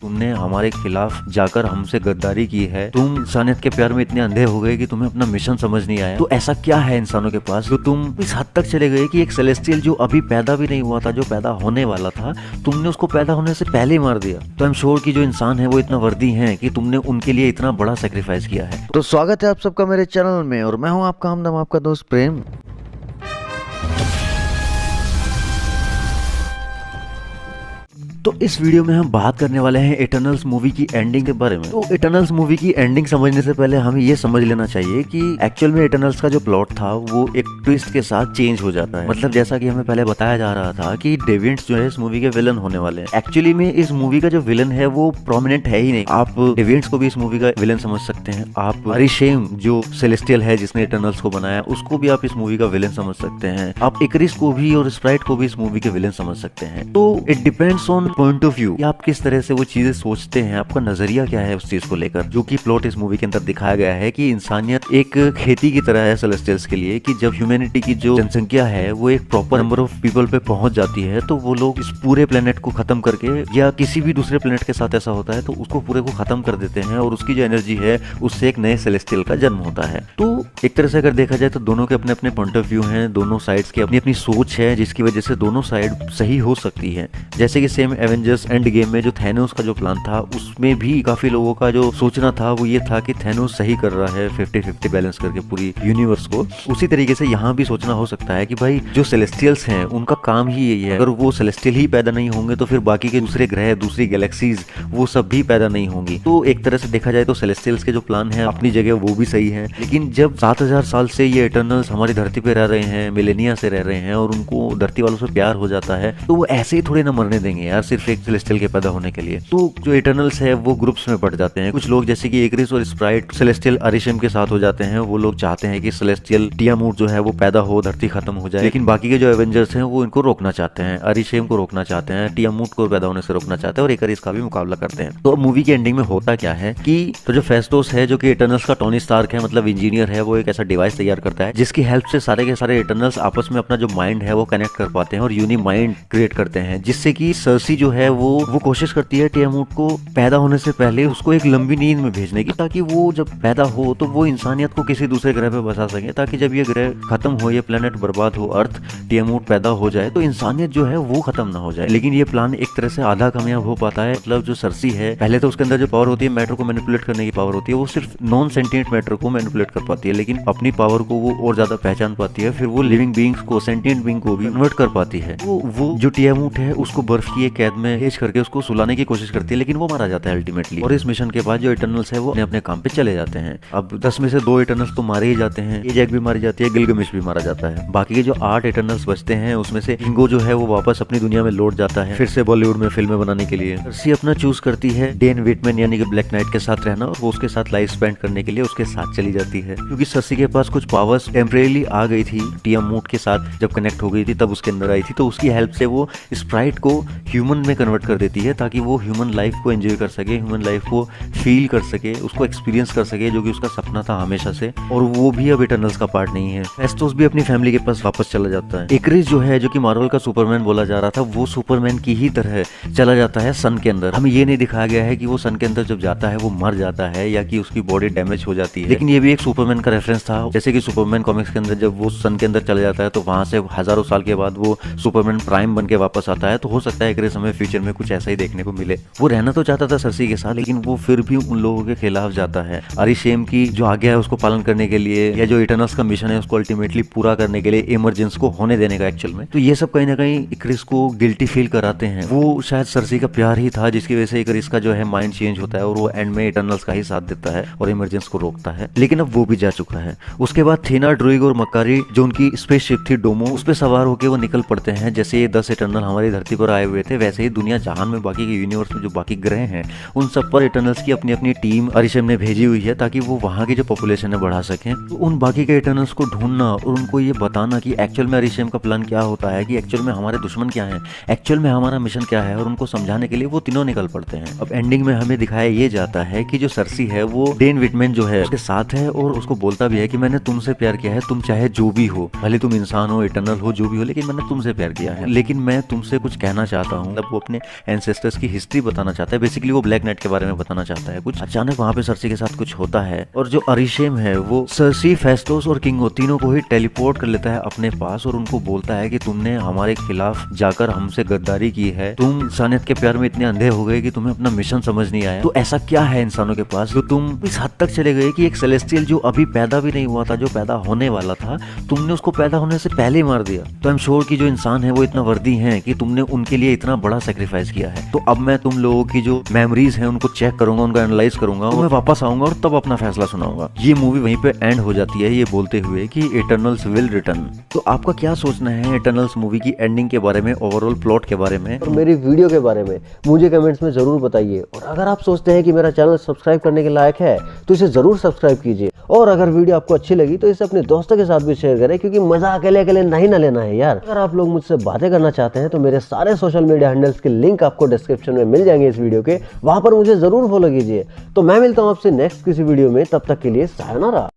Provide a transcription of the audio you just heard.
तुमने हमारे खिलाफ जाकर हमसे गद्दारी की है, तुम इंसानियत के प्यार में इतने अंधे हो गए कि तुम्हें अपना मिशन समझ नहीं आया। तो ऐसा क्या है इंसानों के पास तो तुम इस हद तक चले गए कि एक सेलेस्टियल जो अभी पैदा भी नहीं हुआ था, जो पैदा होने वाला था, तुमने उसको पैदा होने से पहले ही मार दिया। तो आई एम श्योर कि जो इंसान है वो इतना वर्दी है कि तुमने उनके लिए इतना बड़ा सेक्रीफाइस किया है। तो स्वागत है आप सबका मेरे चैनल में और मैं हूँ आपका हमदम, आपका दोस्त प्रेम। तो इस वीडियो में हम बात करने वाले हैं इटर्नल्स मूवी की एंडिंग के बारे में। तो इटर्नल्स मूवी की एंडिंग समझने से पहले हमें ये समझ लेना चाहिए कि एक्चुअल में इटर्नल्स का जो प्लॉट था वो एक ट्विस्ट के साथ चेंज हो जाता है। मतलब जैसा कि हमें पहले बताया जा रहा था कि डेविड्स जो है इस मूवी के विलन होने वाले हैं। एक्चुअली में इस मूवी का जो विलन है वो प्रोमिनेंट है ही नहीं। आप डेविड्स को भी इस मूवी का विलन समझ सकते हैं, आप अरिशेम जो सेलेस्टियल है जिसने इटर्नल्स को बनाया उसको भी आप इस मूवी का विलन समझ सकते हैं, आप इकरिस को भी और स्प्राइट को भी इस मूवी के विलन समझ सकते हैं। तो it depends on point of view, आप किस तरह से वो चीजें सोचते हैं, आपका नजरिया क्या है उस चीज को लेकर। जो कि प्लॉट इस मूवी के अंदर दिखाया गया है कि इंसानियत एक खेती की तरह है सेलेस्टियल्स के लिए, कि जब ह्यूमैनिटी की जो जनसंख्या है वो एक प्रॉपर नंबर ऑफ पीपल पे पहुंच जाती है तो वो लोग इस पूरे प्लेनेट को खत्म करके, या किसी भी दूसरे प्लेनेट के साथ ऐसा होता है तो उसको पूरे को खत्म कर देते हैं और उसकी जो एनर्जी है उससे एक नए सेलेस्टियल का जन्म होता है। तो एक तरह से अगर देखा जाए तो दोनों के अपने अपने पॉइंट ऑफ व्यू हैं, दोनों साइड्स की अपनी अपनी सोच है जिसकी वजह से दोनों साइड सही हो सकती है। जैसे कि सेम एवेंजर्स एंड गेम में जो थैनोस का जो प्लान था उसमें भी काफी लोगों का जो सोचना था वो ये था कि थैनोस सही कर रहा है 50-50 बैलेंस करके पूरी यूनिवर्स को। उसी तरीके से यहाँ भी सोचना हो सकता है कि भाई जो सेलेस्टियल्स हैं उनका काम ही यही है, अगर वो सेलेस्टियल ही पैदा नहीं होंगे तो फिर बाकी के दूसरे ग्रह, दूसरी गैलेक्सीज वो सब भी पैदा नहीं होंगी। तो एक तरह से देखा जाए तो सेलेस्टियल्स के जो प्लान है अपनी जगह वो भी सही है। लेकिन जब 7000 साल से ये इटर्नल्स हमारी धरती पे रह रहे हैं, मिलेनिया से रह रहे हैं और उनको धरती वालों से प्यार हो जाता है तो वो ऐसे ही थोड़े ना मरने देंगे यार सिर्फ एक सेलेस्टियल के पैदा होने के लिए। तो जो इटर्नल्स है वो ग्रुप्स में बढ़ जाते हैं। कुछ लोग जैसे कि इकरिस और स्प्राइट सेलेस्टियल अरिशेम के साथ हो जाते हैं, वो लोग चाहते हैं कि सेलेस्टियल टियामुट जो है वो पैदा हो, धरती खत्म हो जाए। लेकिन बाकी के जो एवेंजर्स हैं वो इनको रोकना चाहते हैं, अरिशेम को रोकना चाहते हैं, टियामुट को पैदा होने से रोकना चाहते हैं और इकरिस का भी मुकाबला करते हैं। तो मूवी की एंडिंग में होता क्या है कि तो जो फेस्टोस है जो कि इटर्नल्स का टोनी स्टार्क है, मतलब इंजीनियर है, वो एक ऐसा डिवाइस तैयार करता है जिसकी हेल्प से सारे के सारे इटर्नल्स आपस में अपना जो माइंड है वो कनेक्ट कर पाते हैं और यूनी माइंड क्रिएट करते हैं, जिससे कि सर्सी जो है वो कोशिश करती है टियामुट को पैदा होने से पहले उसको एक लंबी नींद में भेजने की, ताकि वो जब पैदा हो तो वो इंसानियत को किसी दूसरे ग्रह पे बसा सके, ताकि जब ये ग्रह खत्म हो, ये प्लेनेट बर्बाद हो, अर्थ टियामुट पैदा हो जाए तो इंसानियत जो है वो खत्म ना हो जाए। लेकिन ये प्लान एक तरह से आधा कामयाब हो पाता है। मतलब जो सर्सी है पहले तो उसके अंदर जो पावर होती है मैटर को मैनिपुलेट करने की पावर होती है, वो सिर्फ नॉन सेंटिएंट मैटर को मैनिपुलेट कर पाती है, लेकिन अपनी पावर को वो और ज्यादा पहचान पाती है। फिर वो लिविंग बींग्स को, सेंटिएंट बींग को भी कन्वर्ट कर पाती है। वो जो टियामुट है उसको बर्फ की एक कैद में भेज करके उसको सुलाने की कोशिश करती है, लेकिन वो मारा जाता है अल्टीमेटली। और इस मिशन के बाद जो इटर्नल्स है वो अपने काम पे चले जाते हैं। अब 10 में से 2 इटर्नल्स तो मारे ही जाते हैं, एजैक भी मारी जाती है, गिलगमिश भी मारा जाता है। बाकी के जो 8 इटर्नल्स बचते हैं उसमें से इंगो जो है वो वापस अपनी दुनिया में लौट जाता है, फिर से बॉलीवुड में फिल्में बनाने के लिए। सर्सी अपना चूज करती है डेन विटमैन यानी कि ब्लैक नाइट के साथ रहना, और वो उसके साथ लाइफ स्पेंड करने के लिए उसके साथ चली जाती है, क्योंकि सर्सी के पास कुछ पावर्स टेम्परेली आ गई थी। टियामुट के साथ जब कनेक्ट हो गई थी तब उसके अंदर आई थी, तो उसकी हेल्प से वो स्प्राइट को ह्यूमन में कन्वर्ट कर देती है ताकि वो ह्यूमन लाइफ को एंजॉय कर सके, ह्यूमन लाइफ को फील कर सके, उसको एक्सपीरियंस कर सके, जो कि उसका सपना था हमेशा से। और वो भी अब इटर्नल्स का पार्ट नहीं है। फेस्टोस भी अपनी फैमिली के पास वापस चला जाता है। इकरिस जो है, जो कि मार्वल का सुपरमैन बोला जा रहा था, वो सुपरमैन की ही तरह चला जाता है सन के अंदर। हमें ये नहीं दिखाया गया है कि वो सन के अंदर जब जाता है वो मर जाता है या कि उसकी बॉडी डैमेज हो जाती है, लेकिन ये भी एक सुपरमैन का रेफरेंस था। जैसे कि सुपरमैन कॉमिक्स के अंदर जब वो सन के अंदर चला जाता है तो वहां से हजारों साल के बाद वो सुपरमैन प्राइम बन के वापस आता है। तो हो सकता है इकरिस हमें फ्यूचर में कुछ ऐसा ही देखने को मिले। वो रहना तो चाहता था सर्सी के साथ, लेकिन वो फिर भी उन लोगों के खिलाफ जाता है। अरिशेम की जो आज्ञा है उसको पालन करने के लिए, या जो इटर्नल्स का मिशन है उसको अल्टीमेटली पूरा करने के लिए, इमरजेंस को होने देने का एक्चुअल में। तो ये सब कहीं ना कहीं इकरिस को गिल्टी फील कराते हैं। वो शायद सर्सी का प्यार ही था जिसकी वजह से इकरिस का जो है माइंड चेंज होता है और वो एंड में इटर्नल्स का ही साथ देता है और इमरजेंस को रोकता है। लेकिन अब वो भी जा चुका है। उसके बाद थीना, ड्रूइग और मकारी जो उनकी स्पेसशिप थी डोमो, उस पर सवार होकर वो निकल पड़ते हैं। जैसे ये 10 इटर्नल हमारी धरती पर आए हुए थे, वैसे ही दुनिया जहान में बाकी के यूनिवर्स में जो बाकी ग्रह हैं उन सब पर इटर्नल्स की अपनी अपनी टीम अरिशेम ने भेजी हुई है ताकि वो वहां की जो पॉपुलेशन है बढ़ा सकें। तो उन बाकी के इटर्नल्स को ढूंढना और उनको ये बताना कि एक्चुअल में अरिशेम का प्लान क्या होता है, कि एक्चुअल में हमारे दुश्मन क्या है, एक्चुअल में हमारा मिशन क्या है, और उनको समझाने के लिए वो तीनों निकल पड़ते हैं। अब एंडिंग में हमें दिखाया ये जाता है कि जो सर्सी है वो डेन विटमैन जो है उसके साथ है और उसको बोलता भी है कि मैंने तुमसे प्यार किया है, तुम चाहे जो भी हो, भले तुम इंसान हो, इटर्नल हो, जो भी हो, लेकिन मैंने तुमसे प्यार किया है। लेकिन मैं तुमसे कुछ कहना चाहता हूँ, मतलब वो अपने एंसेस्टर्स की हिस्ट्री बताना चाहता है। बेसिकली वो ब्लैक नाइट के बारे में बताना चाहता है कुछ। अचानक वहाँ पे सर्सी के साथ कुछ होता है और जो अरिशेम है वो सर्सी, फेस्टोस और किंगो तीनों को ही टेलीपोर्ट कर लेता है अपने पास और उनको बोलता है कि तुमने हमारे खिलाफ जाकर हमसे गद्दारी की है, तुम इंसानियत के प्यार में इतने अंधे हो गए कि तुम्हें अपना मिशन समझ नहीं आया। तो ऐसा क्या है इंसानों के पास जो तुम इस हद तक चले गए कि एक सेलेस्टियल जो अभी पैदा भी नहीं हुआ था, जो पैदा होने वाला था, तुमने उसको पैदा होने से पहले ही मार दिया। तो आई एम श्योर कि जो इंसान है वो इतना वर्दी है कि तुमने उनके लिए इतना बड़ा सेक्रीफाइस किया है। तो अब मैं तुम लोगों की जो मेमोरीज हैं उनको चेक करूंगा, उनको एनालाइज करूंगा और मैं वापस आऊंगा और तब अपना फैसला सुनाऊंगा। ये मूवी वहीं पे एंड हो जाती है ये बोलते हुए कि इटर्नल्स विल रिटर्न। तो आपका क्या सोचना है इटर्नल्स मूवी की एंडिंग के बारे में, ओवरऑल प्लॉट के बारे में और मेरी वीडियो के बारे में मुझे कमेंट्स में जरूर बताइए। और अगर आप सोचते हैं कि मेरा चैनल सब्सक्राइब करने के लायक है तो इसे जरूर सब्सक्राइब कीजिए। और अगर वीडियो आपको अच्छी लगी तो इसे अपने दोस्तों के साथ भी शेयर करें, क्योंकि मजा अकेले अकेले नहीं ना लेना है यार। अगर आप लोग मुझसे बातें करना चाहते हैं तो मेरे सारे सोशल मीडिया हैंडल्स के लिंक आपको डिस्क्रिप्शन में मिल जाएंगे इस वीडियो के, वहां पर मुझे जरूर फॉलो कीजिए। तो मैं मिलता हूं आपसे नेक्स्ट किसी वीडियो में, तब तक के लिए सायोनारा।